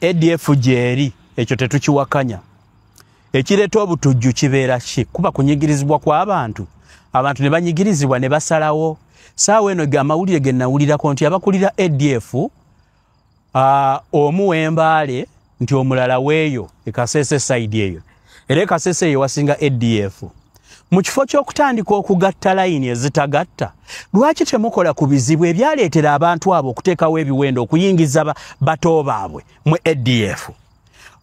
B: ADF gyeri ekyo tetukiwakanya. Ekireeta obutujju kibeera ki? Kuba kunyigirizibwa kw'abantu. Abantu ne banyigirizibwa ne basalawo. Saawa eno amawulire ge nawulirako nti abakulira ADF omu w'embaale nti omulala weeyo ekasese side eyo. Era ekasese eyo wasinga ADF. Mu kifo ky'okutandika okugatta layini ezitagatta, lwaki temukola ku bizibu ebyaleetera abantu abo okuteekawo ebiwendo okuyingiza bato baabwe mu ADF?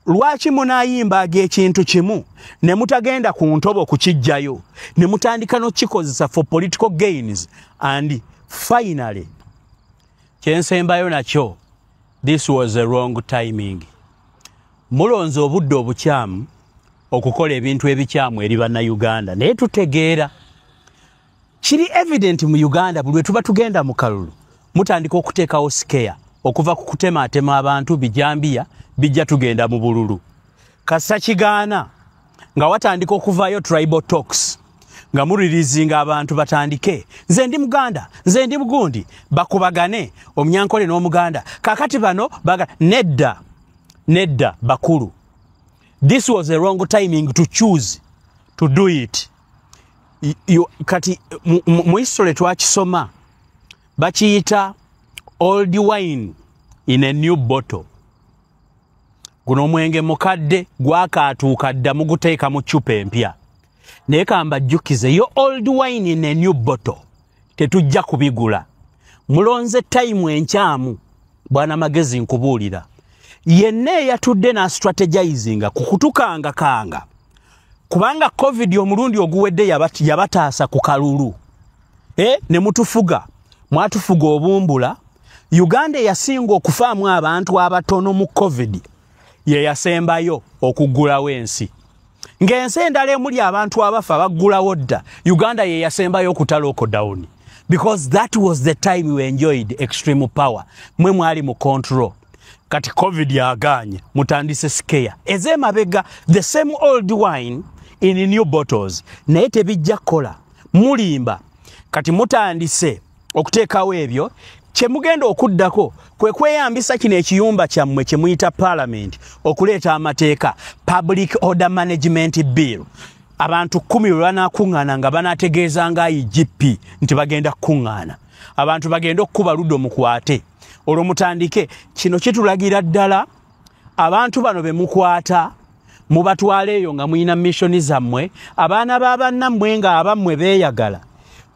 B: Lwaki munaayimbaga ekintu kimu ne mutagenda ku ntobo kukijjayo ne mutandika n'okikozesa for political gains? And finally, kyensembayo nakyo, this was a wrong timing. Mulonze obudde obukyamu okukola ebintu ebikyamu eri bannayuganda naye tutegeera kiri evident mu Uganda buli tuba tugenda mu kalulu mutandika okuteekawo scare okuva ku kutematema abantu bijambiya bijja tugenda mu bululu. Kasa kigaana nga watandika okuvaayo tribal talks nga muririzinga abantu batandike nze ndi Muganda, nze ndi Mugundi, bakubagane omnyankole n'Omuganda. Kakati bano nedda bakulu. This was a wrong timing to choose to do it. Kati mu history twakisoma bakiyita old wine in a new bottle. Guno omwenge mukadde gwakaatuuka dda muguteeka mu ccupa empya. Naye kambajjukize yo old wine in a new bottle tetujja kubigula. Mulonze time enkyamu bwana magezi nkubuulira. Yenna eyatudde na strategizinga kukutukanga kubanga COVID omulundi oguwedde yabataasa ku kalulu. Ne mutufuga mwatufuga obumbula Uganda yasinga okufaamu abantu abatono mu COVID ye yasembayo okugulawo ensi. Ng'ensi endala emuli abantu abafa baggulawo dda, Uganda ye yasembayo okutala lockdown. Because that was the time we enjoyed extreme power. Mwe mwali mu control. Kati COVID yaganye, mutandise scare. Eze mabega, the same old wine in new bottles. Naye tebijja kola. Mulimba. Kati mutandise okuteekawo ebyo. Kye mugenda okuddako kwe kweyambisa kino ekiyumba kyammwe kye muyita parliament okuleeta amateeka public order management bill. Abantu 10 banaakuŋŋaana nga banaategeeza nga IGP nti bagenda kuŋŋaana. Abantu bagenda okukuba luddo mukwate. Olwo mutandike kino kitulagira ddala abantu bano be mukwata mubatwale eyo nga muyina missioni zammwe abaana b'abannammwe nga abammwe beeyagala.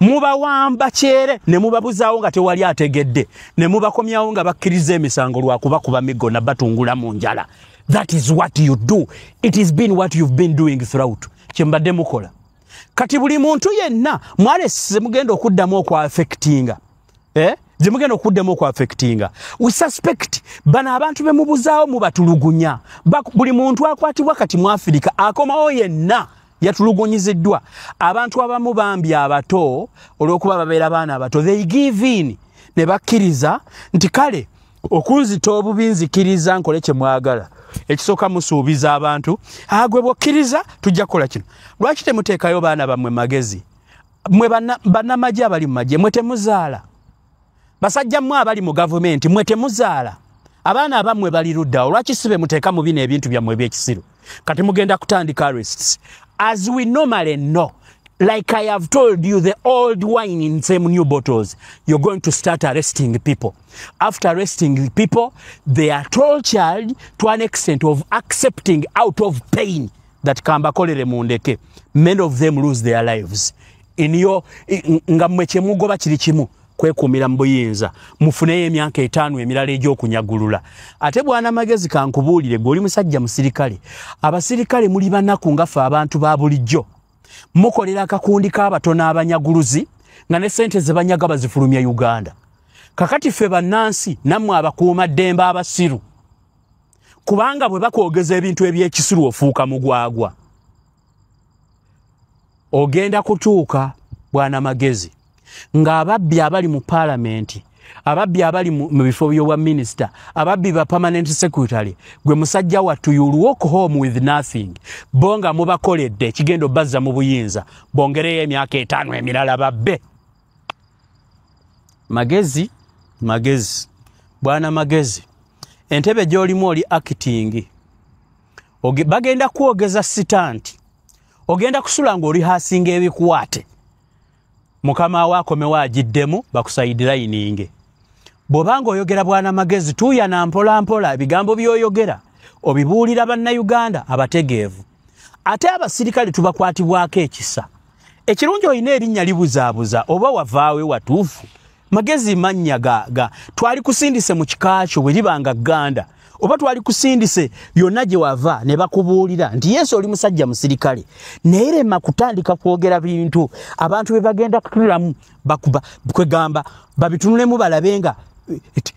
B: Mubawamba kyere ne mubabuzaawo nga tewali ategedde ne mubakomyawo nga bakkiriza emisango lwakuba kuba migo na batungula mu njala. That is what you do. It has been what you've been doing throughout. Kyembadde mukola. Kati buli muntu yenna mwalese mugenda okuddamu okwa affectinga. Mugenda okuddamu okwa affectinga. We suspect bana abantu be mubuzaawo mubatulugunya. Buli muntu akwatibwa kati mu Afrika akomawo yenna yatulugunyiziddwa. Abantu abamu bambi abato olw'okuba babeera baana abato they give in ne bakkiriza nti kale okunzita obubi nzikiriza nkole kye mwagala. Ekisooka musuubiza abantu gwe bokkiriza tujja kukola kino. Lwaki temuteekayo baana bammwe magezi? Mwe bannamagye abali mu magye mwe temuzaala. Basajja mmwe abali mu gavumenti mwe temuzaala. Abaana abammwe bali ludda. Lwaki sibe muteeka mu bino ebintu byammwe eby'ekisiru? Kati mugenda kutandika arrests. As we normally know, like I have told you, the old wine in same new bottles, you're going to start arresting people. After arresting people, they are tortured to an extent of accepting out of pain that kambakolere mundeke. Many of them lose their lives. In your ngamwe kyemugoba kiri kimu kwekumira mbuyinza mufuneyo emyaka 5 emirala egy'okunyagulula. Ate bwana magezi kankubuulire gwe oli musajja musirikale. Abasirikale muli banaku ngafa abantu ba bulijjo. Mukolera akakundi k'abatono abanyaguluzi nga ne sente ze banyaga bazifulumya Uganda. Kakati ffe bannansi nammwe abakuuma ddembe abasiru. Kubanga bwe bakwogeza ebintu eby'ekisiru ofuuka mugwagwa. Ogenda kutuuka bwana magezi nga ababbi abali mu parliament, ababbi abali mu bifo by'obwa minister, ababbi ba permanent secretary, gwe musajja wattu you walk home with nothing. Bonga mubakoledde kigendo bazza mu buyinza bongereyo emyaka 5 emirala babbe. Magezi bwana magezi entebe gy'olimu oli acting bagenda kwogeza sitanti ogenda kusula ng'oli hasinga ebikwate mukama wakomewa agiddemu bakusayidira ininge. Bw'obanga oyogera bwana magezi tuuya na mpola mpola ebigambo by'oyogera obibuulira bannayuganda abategeevu. Ate abasirikale tubakwatibwako ekisa. Ekirungi olina erinnya libuzaabuza oba wavaawe watuufu. Magezi mannya ga twali kusindise mu kikakyo bwe libanga Ganda oba twali kusindise yonna gye wava ne bakubuulira nti Yesu oli musajja musirikale. Naye lema kutandika kwogera bintu abantu be bagenda kutulamu bakuba kwegamba babitunulemu balabenga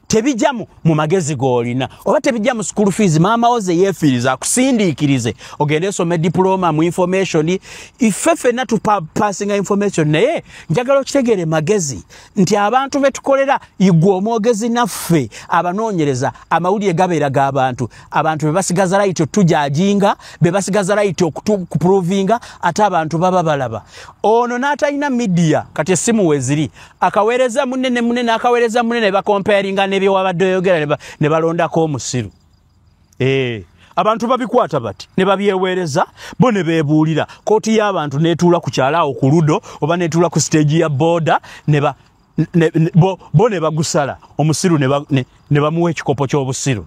B: tebijjamu mu magezi g'olina oba tebijja mu school fees maama oze yeefiriza akusindiikirize ogende some diploma mu information iffe ffenna tupassinga information. Naye njagala okitegeere magezi nti abantu be tukolera igwe omwogezi naffe abanoonyereza amawulire gabeera g'abantu be basigaza right okutujajinga be basigaza right okuprovinga ate abantu baba balaba. Ono n'atalina media kati essimu weziri akaweereza munene akaweereza munene bakomparinga nebyo wabadde oyogera ne balondako omusiru. Abantu babikwata bati ne babyeweereza bo ne beebuulira kooti y'abantu netuula ku kyalaawo ku ludo oba netuula ku stage ya border bo ne bagusala omusiru ne bamuwa ekikopo ky'obusiru.